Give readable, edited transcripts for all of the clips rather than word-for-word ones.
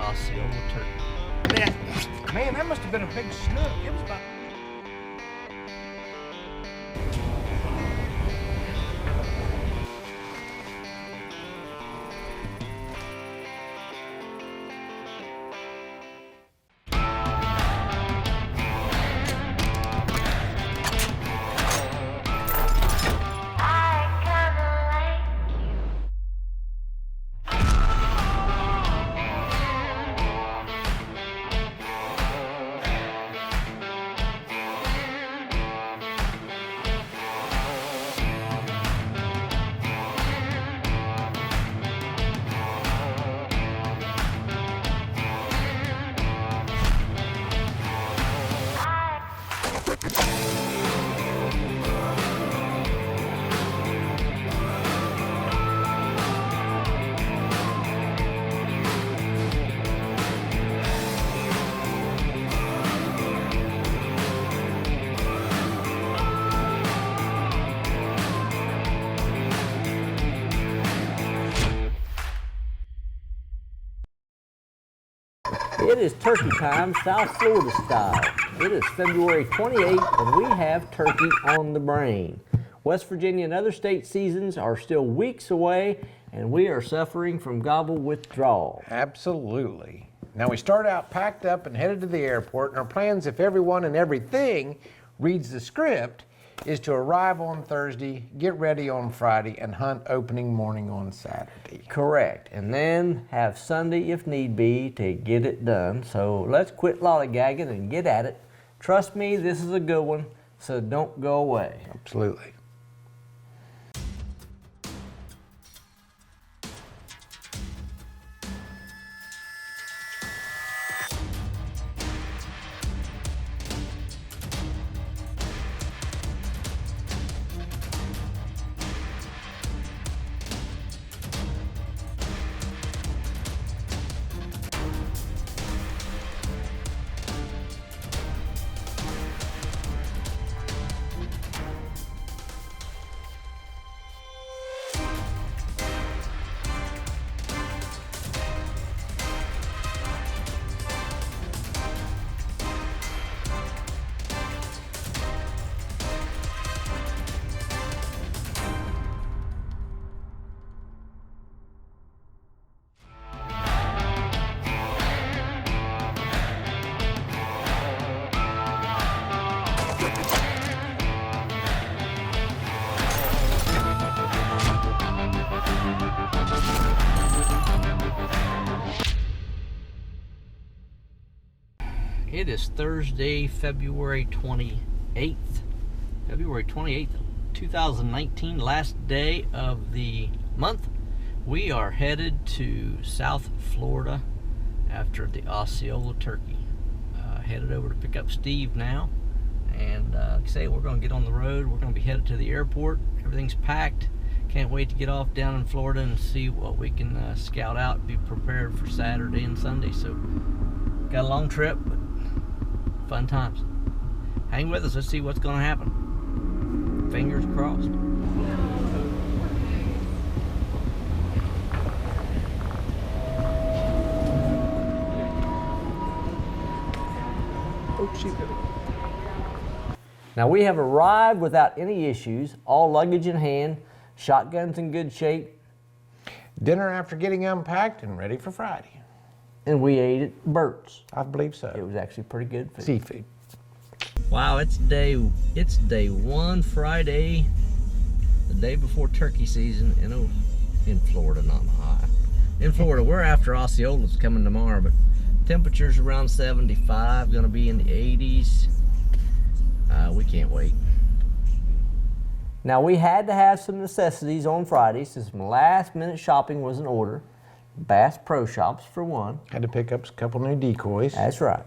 Osceola turkey. Man, that must have been a big snook. It was about... It is turkey time, South Florida style. It is February 28th, and we have turkey on the brain. West Virginia and other state seasons are still weeks away, and we are suffering from gobble withdrawal. Absolutely. Now we start out packed up and headed to the airport, and our plans, if everyone and everything reads the script, is to arrive on Thursday, get ready on Friday, and hunt opening morning on Saturday. Correct. And then have Sunday, if need be, to get it done. So let's quit lollygagging and get at it. Trust me, this is a good one, so don't go away. Absolutely. It is Thursday, February 28th. February 28th, 2019, last day of the month. We are headed to South Florida after the Osceola turkey. Headed over to pick up Steve now. And like I say, we're going to get on the road. We're going to be headed to the airport. Everything's packed. Can't wait to get off down in Florida and see what we can scout out, be prepared for Saturday and Sunday. So, got a long trip, but fun times. Hang with us, let's see what's going to happen. Fingers crossed. Now we have arrived without any issues, all luggage in hand, shotguns in good shape. Dinner after getting unpacked and ready for Friday. And we ate at Bert's. I believe so. It was actually pretty good food. Seafood. Wow, it's day one, Friday, the day before turkey season in Florida, not in Ohio. In Florida, we're after Osceola's coming tomorrow, but temperatures around 75, gonna be in the 80s. We can't wait. Now we had to have some necessities on Friday since my last minute shopping was in order. Bass Pro Shops for one. Had to pick up a couple new decoys. That's right.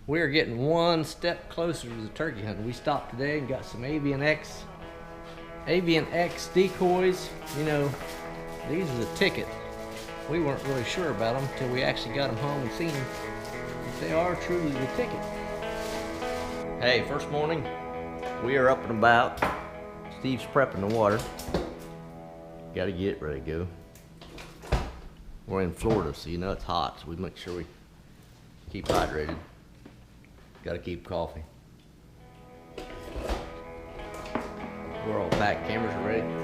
We are getting one step closer to the turkey hunt. We stopped today and got some Avian X decoys. You know, these are the ticket. We weren't really sure about them until we actually got them home and seen them. But they are truly the ticket. Hey, first morning, we are up and about. Steve's prepping the water. Got to get ready to go. We're in Florida, so you know it's hot, so we make sure we keep hydrated. Gotta keep coffee. We're all packed. Cameras are ready.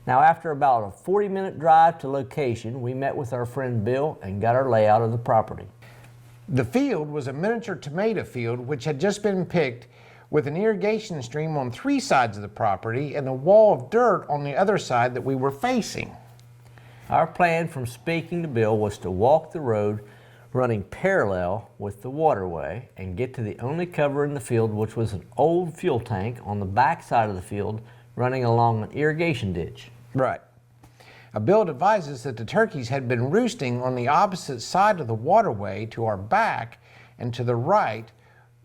Now, after about a 40-minute drive to location, we met with our friend Bill and got our layout of the property. The field was a miniature tomato field which had just been picked, with an irrigation stream on 3 sides of the property and a wall of dirt on the other side that we were facing. Our plan from speaking to Bill was to walk the road running parallel with the waterway and get to the only cover in the field, which was an old fuel tank on the back side of the field running along an irrigation ditch. Right. Bill advises that the turkeys had been roosting on the opposite side of the waterway to our back, and to the right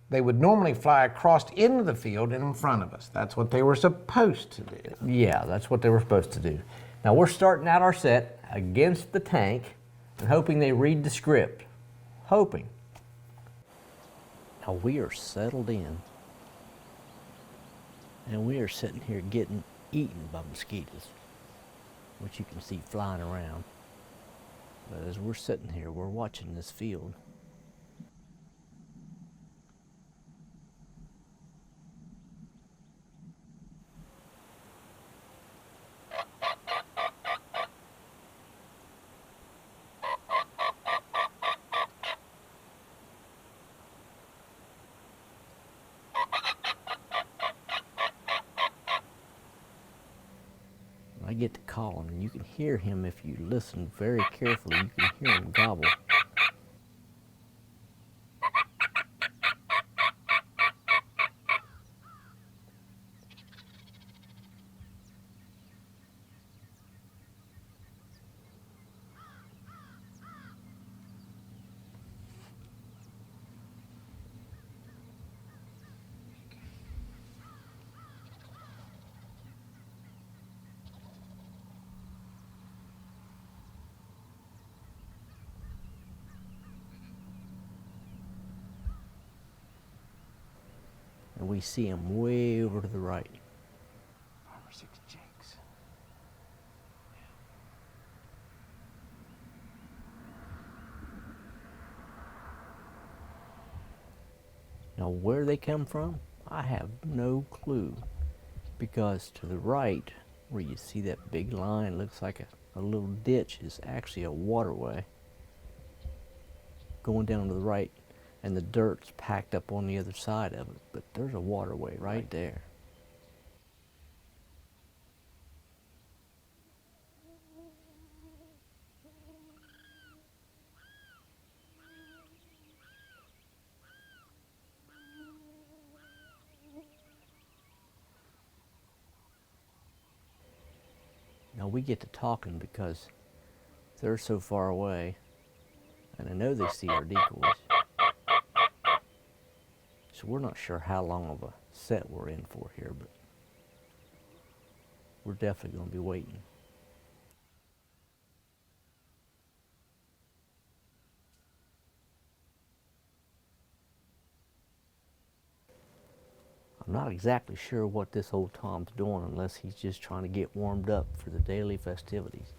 they would normally fly across into the field and in front of us. That's what they were supposed to do. Yeah, that's what they were supposed to do. Now we're starting out our set against the tank and hoping they read the script. Hoping. Now we are settled in, and we are sitting here getting eaten by mosquitoes, which you can see flying around. But as we're sitting here, we're watching this field. I get to calling, and you can hear him if you listen very carefully. You can hear him gobble. And we see him way over to the right. 5 or 6 jakes. Now where they come from, I have no clue. Because to the right, where you see that big line, looks like a little ditch, is actually a waterway. Going down to the right, and the dirt's packed up on the other side of it, but there's a waterway right there. Now we get to talking because they're so far away, and I know they see our decoys. So we're not sure how long of a set we're in for here, but we're definitely going to be waiting. I'm not exactly sure what this old Tom's doing unless he's just trying to get warmed up for the daily festivities.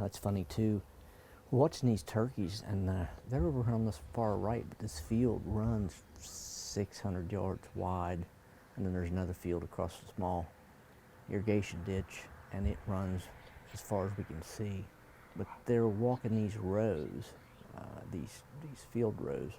That's funny too. We're watching these turkeys, and they're over on this far right, but this field runs 600 yards wide, and then there's another field across a small irrigation ditch, and it runs as far as we can see. But they're walking these rows, these field rows.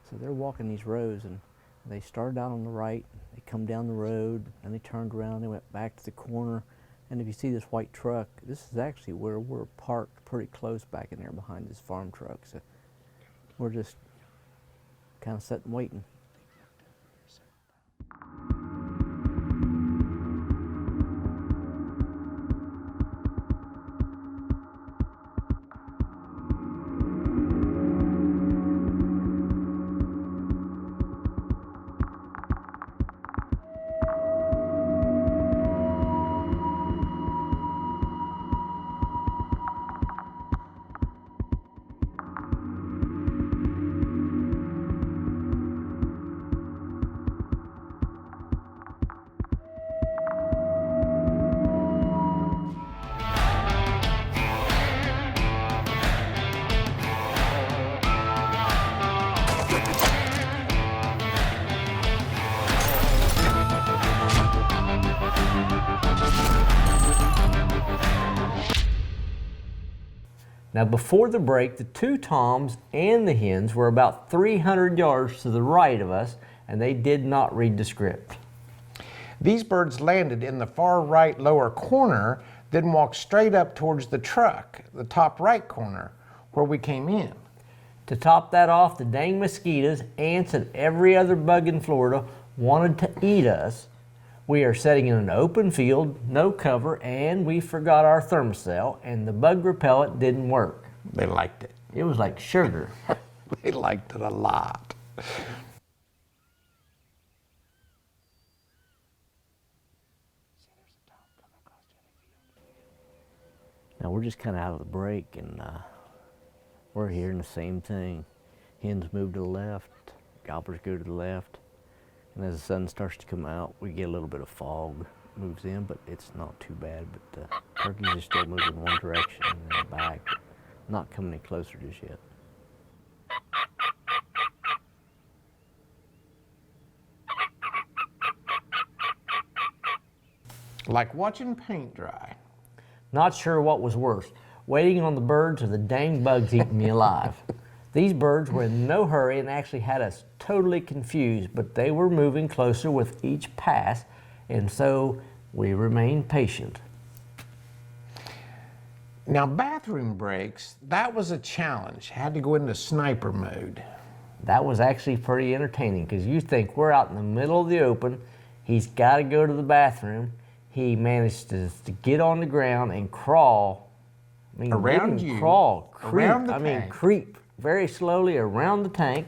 So they're walking these rows, and they started out on the right, they come down the road, and they turned around, they went back to the corner. And if you see this white truck, this is actually where we're parked pretty close back in there behind this farm truck. So we're just kind of sitting waiting. Now before the break, the two toms and the hens were about 300 yards to the right of us, and they did not read the script. These birds landed in the far right lower corner, then walked straight up towards the truck, the top right corner, where we came in. To top that off, the dang mosquitoes, ants, and every other bug in Florida wanted to eat us. We are sitting in an open field, no cover, and we forgot our thermocell, and the bug repellent didn't work. They liked it. It was like sugar. They liked it a lot. Now we're just kind of out of the break, and we're hearing the same thing. Hens move to the left, gobblers go to the left, and as the sun starts to come out, we get a little bit of fog moves in, but it's not too bad. But turkeys are still moving one direction and then back, not coming any closer just yet. Like watching paint dry. Not sure what was worse, waiting on the birds or the dang bugs eating me alive. These birds were in no hurry and actually had us totally confused, but they were moving closer with each pass, and so we remained patient. Now bathroom breaks, that was a challenge. Had to go into sniper mode. That was actually pretty entertaining, because you think we're out in the middle of the open, he's got to go to the bathroom, he managed to get on the ground and crawl. I mean, around you, crawl, creep, around the tank. creep very slowly around the tank,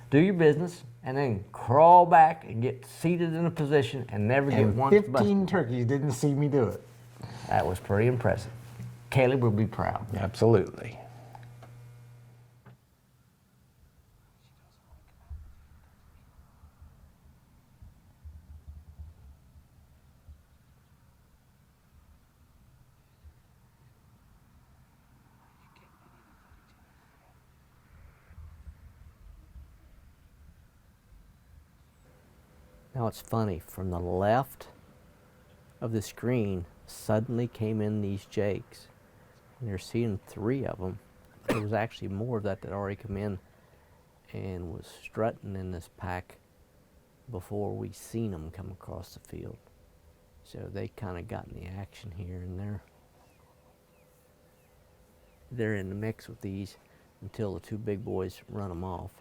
do your business, and then crawl back and get seated in a position and never get once busted. 15 turkeys didn't see me do it. That was pretty impressive. Caleb will be proud. Absolutely. Now it's funny, from the left of the screen suddenly came in these jakes, and you're seeing 3 of them. There was actually more of that already come in and was strutting in this pack before we seen them come across the field. So they kind of got in the action here, and they're in the mix with these until the 2 big boys run them off.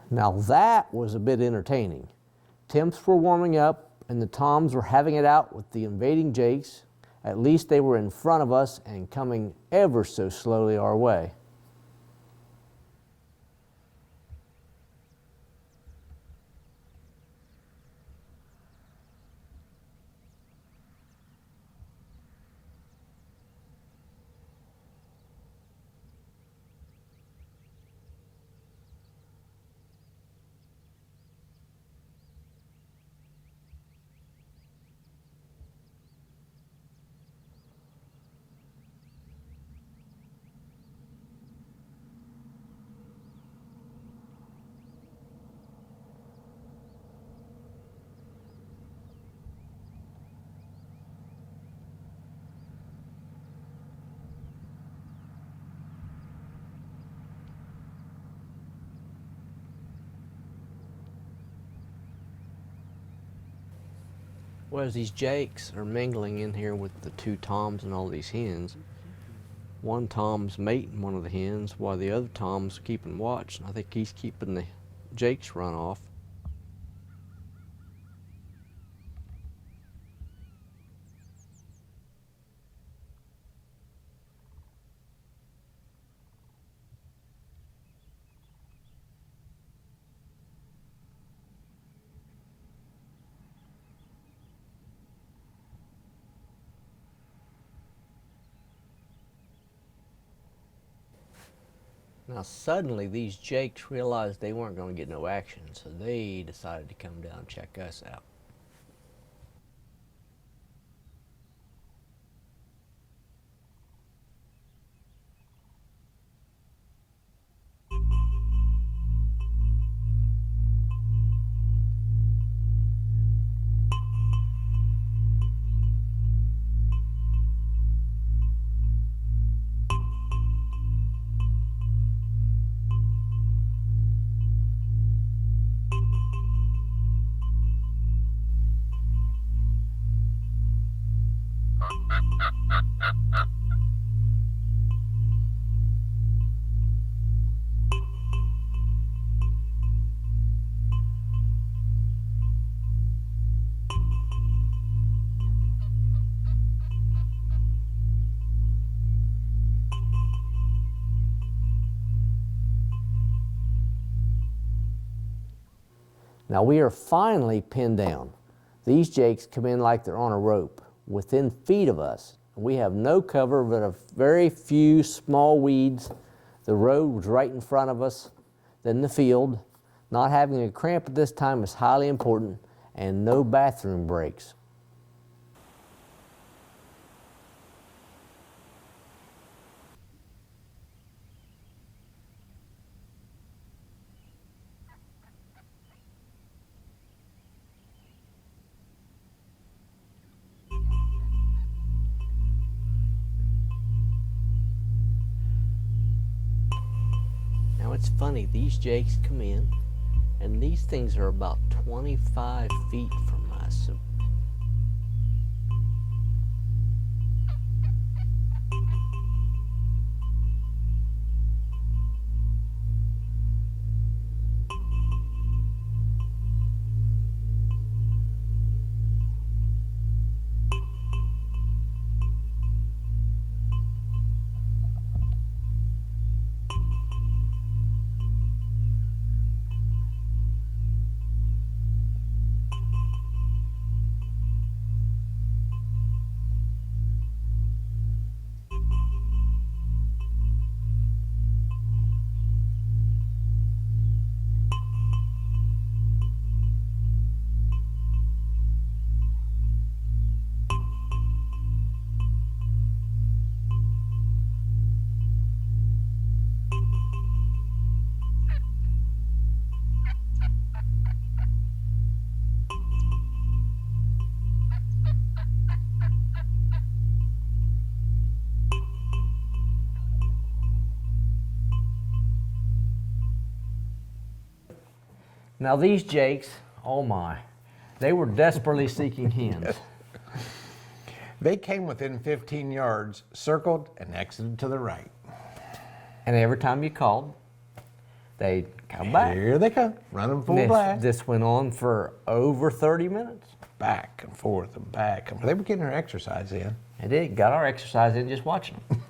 Now that was a bit entertaining. Temps were warming up and the toms were having it out with the invading jakes. At least they were in front of us and coming ever so slowly our way. Well, as these jakes are mingling in here with the two toms and all these hens, one tom's mating one of the hens while the other tom's keeping watch. And I think he's keeping the jakes run off. Now suddenly these jakes realized they weren't going to get no action, so they decided to come down and check us out. Now we are finally pinned down. These jakes come in like they're on a rope, within feet of us. We have no cover but a very few small weeds. The road was right in front of us, then the field. Not having a cramp at this time is highly important, and no bathroom breaks. Now it's funny, these jakes come in, and these things are about 25 feet from us. So now these jakes, oh my, they were desperately seeking hens. They came within 15 yards, circled, and exited to the right. And every time you called, They come back. Here they come, running full blast. This went on for over 30 minutes. Back and forth and back. They were getting their exercise in. They did. Got our exercise in just watching them.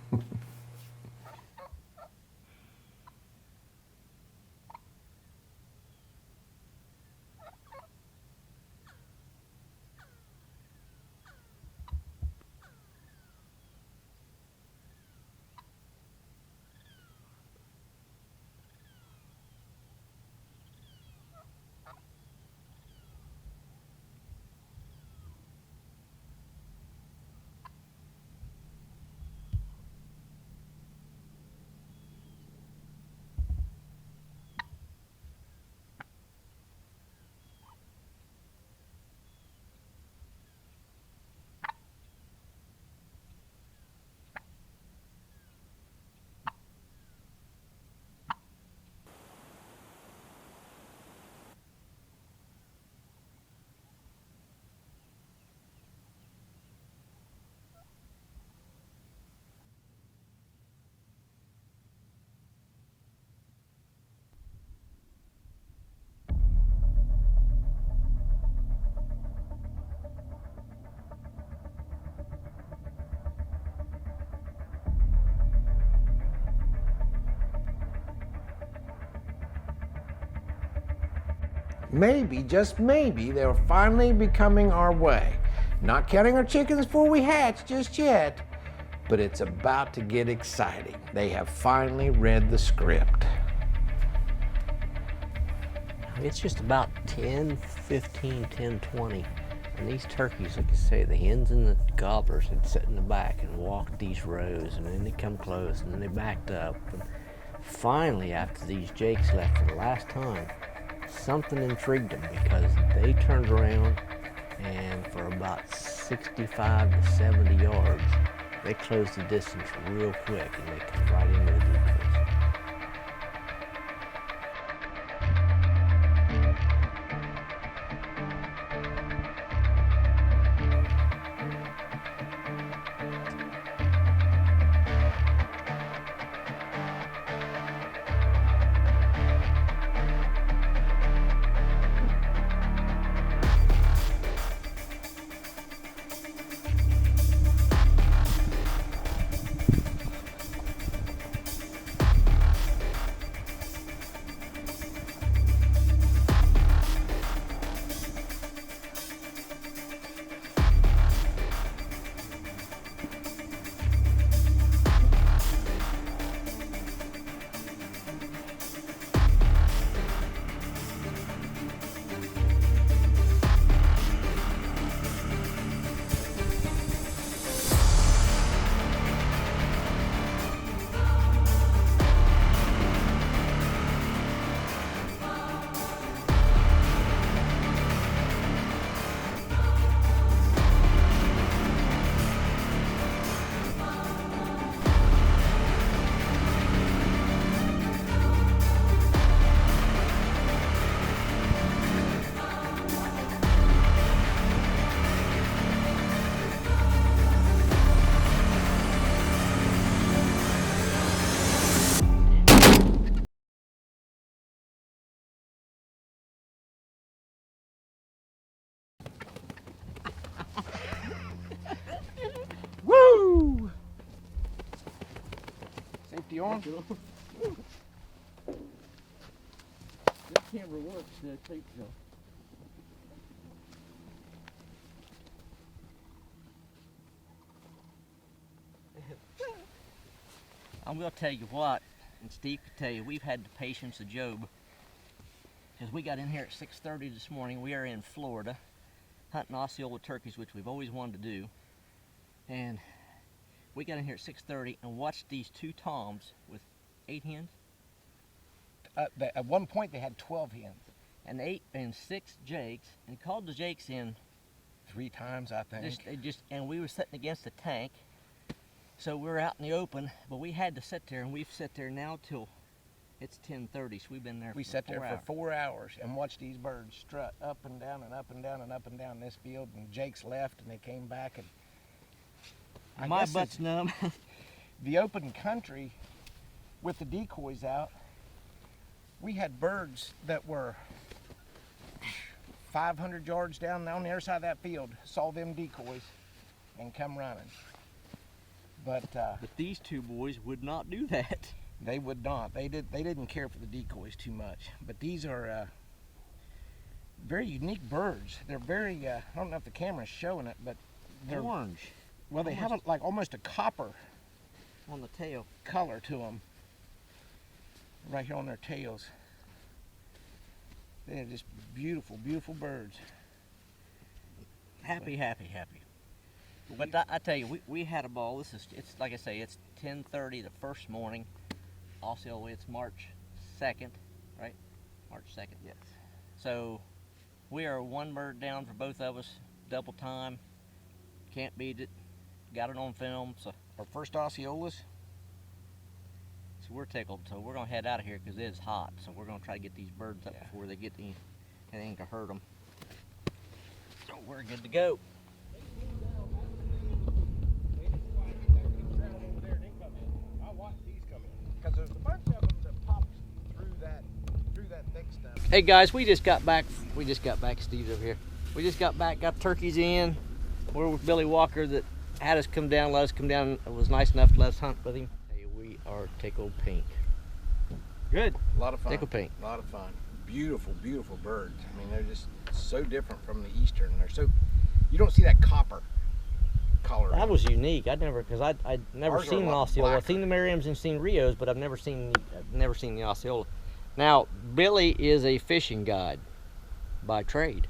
Maybe, just maybe, they're finally becoming our way. Not counting our chickens before we hatch just yet, but it's about to get exciting. They have finally read the script. It's just about 10:15, 10:20. And these turkeys, like I say, the hens and the gobblers had sit in the back and walked these rows, and then they come close, and then they backed up. And finally, after these jakes left for the last time, something intrigued them because they turned around and for about 65 to 70 yards, they closed the distance real quick and they come right into the decoys. Woo! Safety on. This camera works, the tape job. I'm going to tell you what, and Steve could tell you, we've had the patience of Job. Because we got in here at 6:30 this morning. We are in Florida, hunting Osceola turkeys, which we've always wanted to do. And we got in here at 6:30 and watched these two toms with 8 hens. At one point, they had 12 hens. And 8 and 6 jakes, and called the jakes in 3 times, I think. And we were sitting against the tank. So we're out in the open, but we had to sit there, and we've sat there now till it's 10:30, so we've been there We for sat 4 there hours. for 4 hours and watched these birds strut up and down and up and down and up and down this field, and Jake's left and they came back, and I My guess butt's numb. the open country with the decoys out, We had birds that were 500 yards down on the other side of that field, saw them decoys and come running. But these two boys would not do that. they would not. They didn't care for the decoys too much. But these are very unique birds. They're very, I don't know if the camera's showing it, but they're orange. Well, they have like almost a copper On the tail. color to them. Right here on their tails. They're just beautiful, beautiful birds. Happy. But I tell you, we had a ball. It's like I say, it's 10:30 the first morning. Osceola, it's March 2nd, right? March 2nd. Yes. So we are one bird down for both of us, double time. Can't beat it. Got it on film. So Our first Osceolas. So we're tickled. So we're gonna head out of here because it is hot. So we're gonna try to get these birds up before they get anything to hurt them. So we're good to go. Because there's a bunch of them that pops through that thick stuff. Hey guys, we just got back. Steve's over here. We just got back, got turkeys in. We're with Billy Walker that had us come down, let us come down. It was nice enough to let us hunt with him. Hey, we are tickled pink. Good. A lot of fun. Tickled pink. A lot of fun. Beautiful, beautiful birds. I mean, they're just so different from the eastern. They're so, you don't see that copper color. That was unique. I'd never Ours seen are an a lot Osceola. I've blacker. seen the Merriams and seen Rios, but I've never seen the Osceola. Now, Billy is a fishing guide by trade.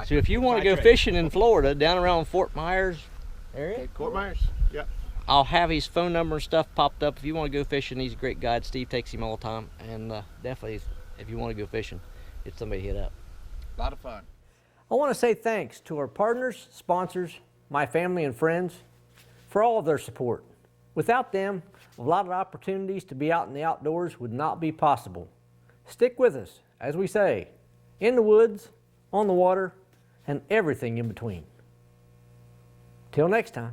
So if you want to go fishing in Florida, down around Fort Myers area, Fort Myers. Yeah. I'll have his phone number and stuff popped up. If you want to go fishing, he's a great guide. Steve takes him all the time, and definitely, if you want to go fishing, it's somebody to hit up. A lot of fun. I want to say thanks to our partners, sponsors, my family and friends for all of their support. Without them, a lot of opportunities to be out in the outdoors would not be possible. Stick with us, as we say, in the woods, on the water, and everything in between. Till next time.